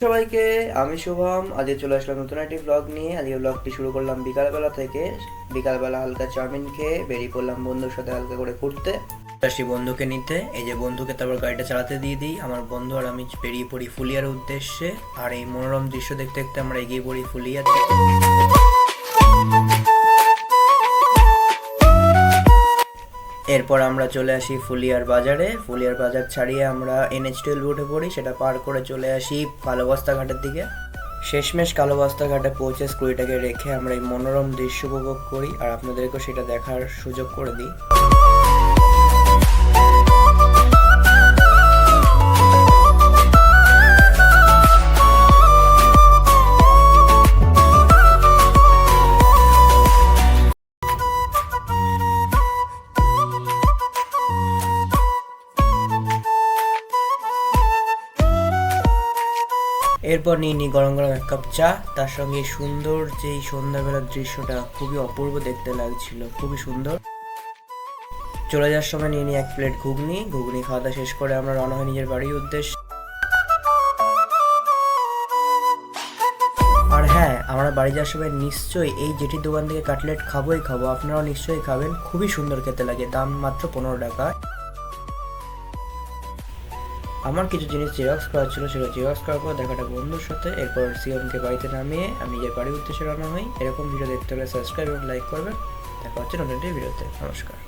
সবাইকে, আমি শুভম। আজকে চলে আসলাম নতুন একটি ব্লগ নিয়ে। আজকে ব্লগটি শুরু করলাম বিকালবেলা থেকে। বিকালবেলা হালকা চাউমিন খেয়ে বেরিয়ে পড়লাম বন্ধুর সাথে হালকা করে ঘুরতে। আসি বন্ধুকে নিতে। এই যে বন্ধুকে তারপর গাড়িটা চালাতে দিয়ে দিই। আমার বন্ধু আর আমি বেরিয়ে পড়ি ফুলিয়ার উদ্দেশ্যে। আর এই মনোরম দৃশ্য দেখতে দেখতে আমরা এগিয়ে পড়ি ফুলিয়াতে। এরপর আমরা চলে আসি ফুলিয়ার বাজারে। ফুলিয়ার বাজার ছাড়িয়ে আমরা NH12 উঠে পড়ি, সেটা পার করে চলে আসি কালোবস্তা ঘাটের দিকে। শেষমেশ কালোবস্তা ঘাটে পৌঁছে স্কুটিটাকে রেখে আমরা এই মনোরম দৃশ্য উপভোগ করি আর আপনাদেরকেও সেটা দেখার সুযোগ করে দিই। এরপর নিয়ে নিই গরম গরম এক কাপ চা, তার সঙ্গে সুন্দর যেই সন্ধ্যাবেলার দৃশ্যটা খুবই অপূর্ব দেখতে লাগছিল, খুবই সুন্দর। চলে যাওয়ার সময় নিয়ে নিই এক প্লেট ঘুগনি। খাওয়া দাওয়া শেষ করে আমরা রওনা হই নিজের বাড়ির উদ্দেশ্যে। আর হ্যাঁ, আমরা বাড়ি যাওয়ার সময় নিশ্চয়ই এই জেঠির দোকান থেকে কাটলেট খাবোই খাবো, আপনারাও নিশ্চয়ই খাবেন, খুবই সুন্দর খেতে লাগে, দাম মাত্র 15 টাকা। আমার কিছু জিনিস জেরক্স করা ছিল, সেটা জেরক্স করার পর দেখাটা বন্ধুর সাথে। এরপর সিওনকে বাড়িতে নামিয়ে আমি নিজের বাড়ির উদ্দেশ্যে রান্না হই। এরকম ভিডিও দেখতে হলে সাবস্ক্রাইব এবং লাইক করবেন। দেখা হচ্ছে নতুন একটি ভিডিওতে। নমস্কার।